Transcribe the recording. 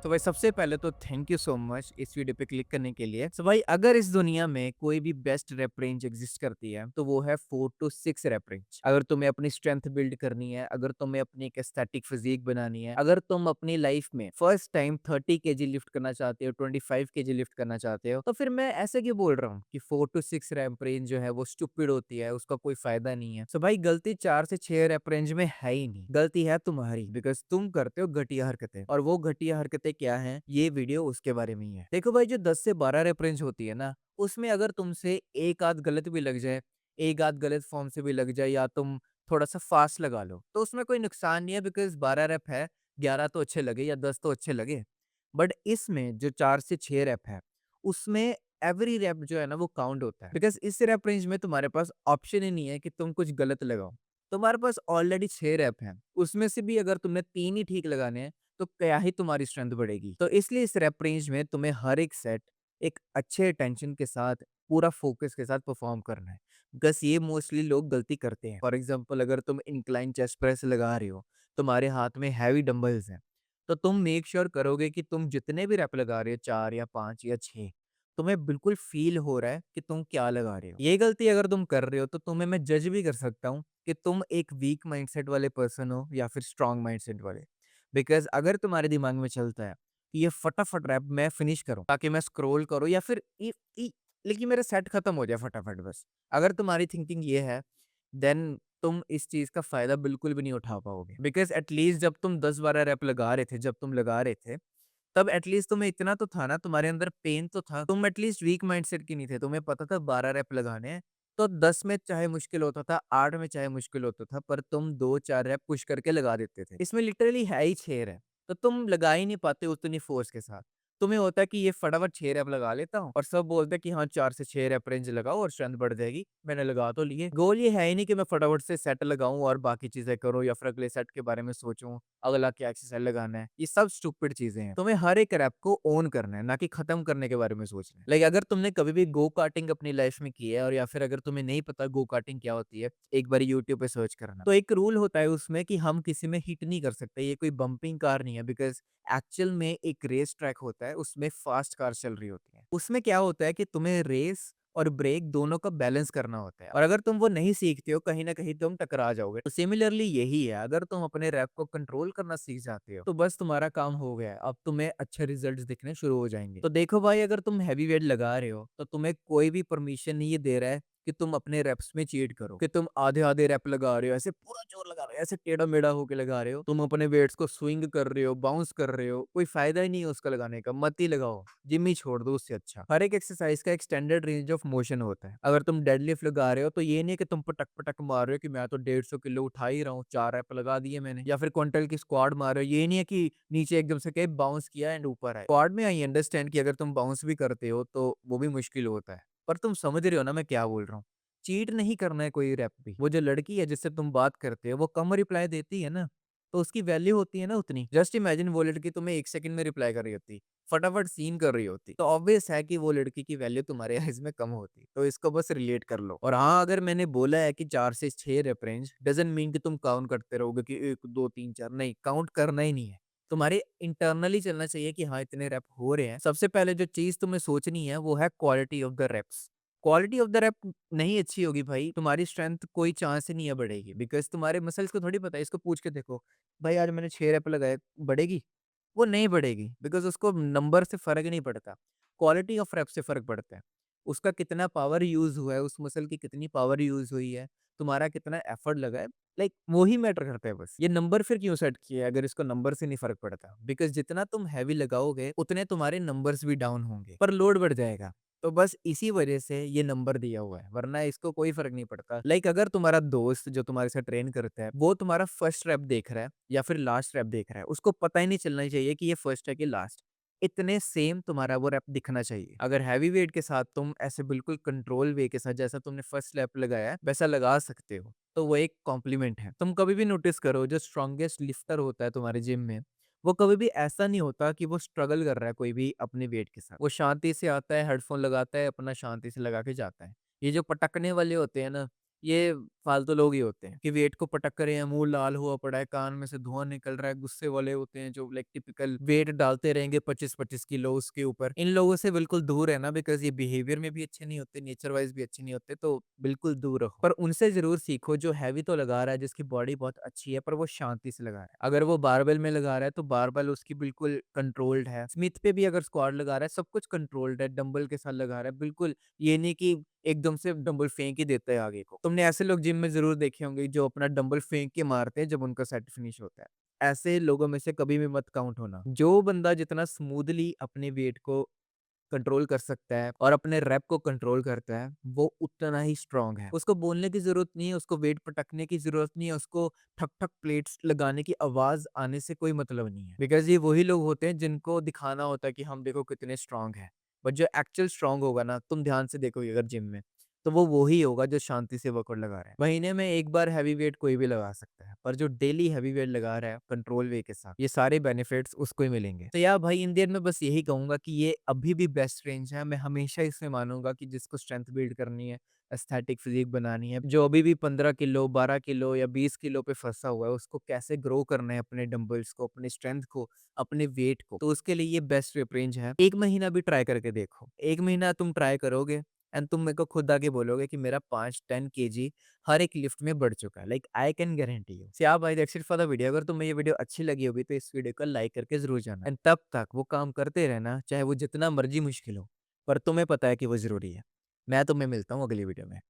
तो भाई सबसे पहले तो थैंक यू सो मच इस वीडियो पे क्लिक करने के लिए। तो भाई अगर इस दुनिया में कोई भी बेस्ट रेप रेंज एग्जिस्ट करती है तो वो है 4 टू 6 रेप रेंज। अगर तुम्हें अपनी स्ट्रेंथ बिल्ड करनी है, अगर तुम्हें अपनी एक एस्थेटिक फिजिक बनानी है, अगर तुम अपनी लाइफ में फर्स्ट टाइम 30 केजी लिफ्ट करना चाहते हो, 25 केजी लिफ्ट करना चाहते हो, तो फिर मैं ऐसे क्यों बोल रहा हूँ कि 4 टू 6 रेप रेंज जो है वो स्टूपिड होती है, उसका कोई फायदा नहीं है। तो भाई गलती 4 से 6 रेप रेंज में है ही नहीं, गलती है तुम्हारी, बिकॉज तुम करते हो घटिया हरकतें। और वो घटिया हरकतें क्या हैं, ये वीडियो उसके बारे में ही है। देखो भाई, जो 10 से 12 रेप रेंज होती है ना, उसमें अगर तुमसे एक आध गलत भी लग जाए, एक आध गलत फॉर्म से भी लग जाए, या तुम थोड़ा सा फास्ट लगा लो, तो उसमें कोई नुकसान नहीं है, बिकॉज 12 रेप है, 11 तो अच्छे लगे या 10 तो अच्छे लगे। बट इसमें जो 4 से 6 रैप है, उसमें एवरी रैप जो है ना वो काउंट होता है। बिकॉज़ इस रैप रेंज में तुम्हारे पास ऑप्शन ही नहीं है कि तुम कुछ गलत लगाओ। तुम्हारे पास ऑलरेडी 6 रैप हैं, उसमें से भी अगर तुमने 3 ही ठीक लगाने हैं, तो क्या ही तुम्हारी स्ट्रेंथ बढ़ेगी। तो इसलिए इस रैप रेंज में तुम्हें हर एक सेट एक अच्छे अटेंशन के साथ, पूरा फोकस के साथ परफॉर्म करना है। बस ये मोस्टली लोग गलती करते हैं। फॉर एग्जांपल, अगर तुम इंक्लाइन चेस्ट प्रेस लगा रहे हो, तुम्हारे हाथ में हैवी डंबल्स हैं, तो तुम मेक श्योर करोगे कि तुम जितने भी रैप लगा रहे हो, 4 या 5 या 6, तुम्हें बिल्कुल फ़ील हो रहा है कि तुम क्या लगा रहे हो। ये गलती अगर तुम कर रहे हो तो तुम्हें मैं जज भी कर सकता हूँ कि तुम एक वीक माइंडसेट वाले पर्सन हो या फिर स्ट्रॉन्ग माइंडसेट वाले। बिकॉज़ अगर तुम्हारे दिमाग में चलता है कि ये फटाफट रैप मैं फिनिश करूँ ताकि मैं स्क्रॉल करूँ, या फिर इ इ लेकिन मेरा सेट खत्म हो जाए फटाफट बस। अगर तुम्हारी थिंकिंग ये है, देन तुम इस चीज़ का फ़ायदा बिल्कुल भी नहीं उठा पाओगे। बिकॉज़ एटलीस्ट जब तुम 10-12 रैप लगा रहे थे, जब तुम लगा रहे थे, तब एटलीस्ट तुम्हें इतना तो था ना, तुम्हारे अंदर पेन तो था। तुम एटलीस्ट वीक माइंडसेट के नहीं थे। तुम्हें पता था 12 रैप लगाने हैं, तो 10 में चाहे मुश्किल होता था, 8 में चाहे मुश्किल होता था, पर तुम 2-4 रैप पुश करके लगा देते थे। इसमें लिटरली है ही 6 रैप, तो तुम लगा ही नहीं पाते उतनी फ़ोर्स के साथ। तुम्हें होता है कि ये फटाफट 6 रैप लगा लेता हूँ, और सब बोलते हैं कि हाँ, 4 से 6 रैप रेंज लगाओ और स्ट्रेंथ बढ़ जाएगी। मैंने लगा तो लिए। गोल ये है ही नहीं कि मैं फटाफट से सेट लगाऊँ और बाकी चीज़ें करूँ, या फिर अगले सेट के बारे में सोचूँ, अगला क्या एक्सरसाइज लगाना है। ये सब स्टूपिड चीज़ें हैं। तुम्हें हर एक रैप को ओन करना है, ना कि खत्म करने के बारे में सोचना है। लाइक अगर तुमने कभी भी गो कार्टिंग अपनी लाइफ में की है, और या फिर अगर तुम्हें नहीं पता गो कार्टिंग क्या होती है, एक बार यूट्यूब पे सर्च करना। तो एक रूल होता है उसमें कि हम किसी में हिट नहीं कर सकते। ये कोई बम्पिंग कार नहीं है, बिकॉज़ एक्चुअल में एक रेस ट्रैक होता है, उसमें फास्ट कार चल रही होती है। उसमें क्या होता है कि तुम्हें रेस और ब्रेक दोनों का बैलेंस करना होता है, और अगर तुम वो नहीं सीखते हो, कहीं न कहीं तुम टकरा जाओगे। तो सिमिलरली यही है, अगर तुम अपने रैप को कंट्रोल करना सीख जाते हो, तो बस तुम्हारा काम हो गया है। अब तुम्हें अच्छे रिजल्ट्स दिखने शुरू हो जाएँगे। तो देखो भाई, अगर तुम हेवी वेट लगा रहे हो, तो तुम्हें कोई भी परमिशन नहीं ये दे रहा है कि तुम अपने रैप्स में चीट करो, कि तुम आधे-आधे रैप लगा रहे हो, ऐसे पूरा जोर लगा रहे हो, ऐसे टेढ़ा-मेढ़ा होके लगा रहे हो। तुम अपने वेट्स को स्विंग कर रहे हो, बाउंस कर रहे हो, कोई फ़ायदा ही नहीं है उसका लगाने का, मत ही लगाओ। जिम ही छोड़ दो उससे अच्छा। हर एक एक्सरसाइज का एक स्टैंडर्ड रेंज ऑफ मोशन होता है। अगर तुम डेडलिफ्ट लगा रहे हो, तो ये नहीं है कि तुम पटक-पटक मार रहे हो कि मैं तो 150 किलो उठा ही रहा हूँ, 4 रैप लगा दिए मैंने, या फिर क्विंटल की स्क्वाट मार रहे हो। ये नहीं है कि नीचे एकदम से के बाउंस किया एंड ऊपर आए। स्क्वाट में आई अंडरस्टैंड कि अगर तुम बाउंस भी करते हो तो वो भी मुश्किल होता है। पर तुम समझ रहे हो ना मैं क्या बोल रहा हूँ? चीट नहीं करना है कोई रैप भी। वो जो लड़की है जिससे तुम बात करते हो, वो कम रिप्लाई देती है ना, तो उसकी वैल्यू होती है ना उतनी। जस्ट इमेजिन, वो लड़की तुम्हें 1 सेकंड में रिप्लाई कर रही होती, फटाफट सीन कर रही होती, तो ऑब्वियस है कि वो लड़की की वैल्यू तुम्हारे आइज़ में कम होती। तो इसको बस रिलेट कर लो। और हाँ, अगर मैंने बोला है कि 4 से 6 रेप रेंज, डज़न्ट मीन कि तुम काउंट करते रहोगे कि 1, 2, 3, 4, नहीं, काउंट करना ही नहीं है। तुम्हारे इंटरनली चलना चाहिए कि हाँ, इतने रैप हो रहे हैं। सबसे पहले जो चीज़ तुम्हें सोचनी है वो है quality of the wraps. Quality of the wrap नहीं अच्छी होगी भाई, तुम्हारी स्ट्रेंथ कोई चांस ही नहीं है बढ़ेगी, बिकॉज़ तुम्हारे मसल्स को थोड़ी पता है। इसको पूछ के देखो, भाई आज मैंने 6 रैप लगाए, बढ़ेगी? वो नहीं बढ़ेगी, बिकॉज़ उसको नंबर से फ़र्क नहीं पड़ता, क्वालिटी ऑफ रैप से फ़र्क पड़ता है। उसका कितना पावर यूज़ हुआ है, उस मसल की कितनी पावर यूज़ हुई है, तुम्हारा कितना एफर्ट लगा है, लाइक वो ही मैटर करता है बस। ये नंबर फिर क्यों सेट किया है अगर इसको नंबर से नहीं फ़र्क पड़ता? बिकॉज़ जितना तुम हेवी लगाओगे, उतने तुम्हारे नंबर्स भी डाउन होंगे, पर लोड बढ़ जाएगा। तो बस इसी वजह से ये नंबर दिया हुआ है, वरना इसको कोई फ़र्क नहीं पड़ता। लाइक अगर तुम्हारा दोस्त जो तुम्हारे साथ ट्रेन करता है, वो तुम्हारा फर्स्ट रैप देख रहा है या फिर लास्ट रैप देख रहा है, उसको पता ही नहीं चलना चाहिए कि ये फर्स्ट है कि लास्ट। इतने सेम तुम्हारा वो रैप दिखना चाहिए। अगर हैवी वेट के साथ तुम ऐसे बिल्कुल कंट्रोल वे के साथ, जैसा तुमने फर्स्ट रैप लगाया है, वैसा लगा सकते हो, तो वो एक कॉम्प्लीमेंट है। तुम कभी भी नोटिस करो, जो स्ट्रॉन्गेस्ट लिफ्टर होता है तुम्हारे जिम में, वो कभी भी ऐसा नहीं होता कि वो स्ट्रगल कर रहा है कोई भी अपने वेट के साथ। वो शांति से आता है, हेडफ़ोन लगाता है, अपना शांति से लगा के जाता है। ये जो पटकने वाले होते हैं ना, ये फालतू लोग ही होते हैं कि वेट को पटक कर या मुँह लाल हुआ पड़ा है, कान में से धुआँ निकल रहा है, गुस्से वाले होते हैं जो लाइक टिपिकल वेट डालते रहेंगे 25-25 किलो उसके ऊपर। इन लोगों से बिल्कुल दूर रहना बिकॉज़ ये बिहेवियर में भी अच्छे नहीं होते, नेचर वाइज़ भी अच्छे नहीं होते, तो बिल्कुल दूर रहो। पर उनसे ज़रूर सीखो जो हेवी तो लगा रहा है, जिसकी बॉडी बहुत अच्छी है, पर वो शांति से लगा रहा है। अगर वो बारबेल में लगा रहा है, तो बारबेल उसकी बिल्कुल कंट्रोल्ड है। स्मिथ पे भी अगर स्क्वाट लगा रहा है, सब कुछ कंट्रोल्ड है, डंबल के साथ लगा रहा है, बिल्कुल ये नहीं कि एकदम से डंबल फेंक ही देता है आगे को। तुमने ऐसे लोग जिम में ज़रूर देखे होंगे जो अपना डंबल फेंक के मारते हैं जब उनका सेट फिनिश होता है। ऐसे लोगों में से कभी भी मत काउंट होना। जो बंदा जितना स्मूथली अपने वेट को कंट्रोल कर सकता है और अपने रैप को कंट्रोल करता है, वो उतना ही स्ट्रॉन्ग है। उसको बोलने की ज़रूरत नहीं है, उसको वेट पटकने की ज़रूरत नहीं है, उसको ठक-ठक प्लेट्स लगाने की आवाज़ आने से कोई मतलब नहीं है। बिकॉज़ ये वही लोग होते हैं जिनको दिखाना होता है कि हम देखो कितने स्ट्रॉन्ग हैं। बट जो एक्चुअल स्ट्रॉन्ग होगा ना, तुम ध्यान से देखोगे अगर जिम में, तो वो वही होगा जो शांति से वर्कआउट लगा रहा है। महीने में 1 बार हेवी वेट कोई भी लगा सकता है, पर जो डेली हेवी वेट लगा रहा है कंट्रोल वे के साथ, ये सारे बेनिफिट्स उसको ही मिलेंगे। तो यार भाई इन द एंड मैं बस यही कहूँगा कि ये अभी भी बेस्ट रेंज है। मैं हमेशा इसमें मानूँगा कि जिसको स्ट्रेंथ बिल्ड करनी है, एस्थेटिक फिज़ीक बनानी है, जो अभी भी 15 किलो, 12 किलो या 20 किलो पे फँसा हुआ है, उसको कैसे ग्रो करना है अपने डंबल्स को, अपनी स्ट्रेंथ को, अपने वेट को, तो उसके लिए ये बेस्ट रेप रेंज है। 1 महीना भी ट्राई करके देखो। 1 महीना तुम ट्राई करोगे एंड तुम मेरे को खुद आके बोलोगे कि मेरा 5-10 केजी हर एक लिफ्ट में बढ़ चुका है। Like I can guarantee you. So या भाई that's it for the video. अगर तुम्हें ये वीडियो अच्छी लगी होगी तो इस वीडियो को लाइक करके ज़रूर जाना एंड तब तक वो काम करते रहना, चाहे वो जितना मर्ज़ी मुश्किल हो, पर तुम्हें पता है कि वो ज़रूरी है। मैं तुम्हें मिलता हूँ अगली वीडियो में।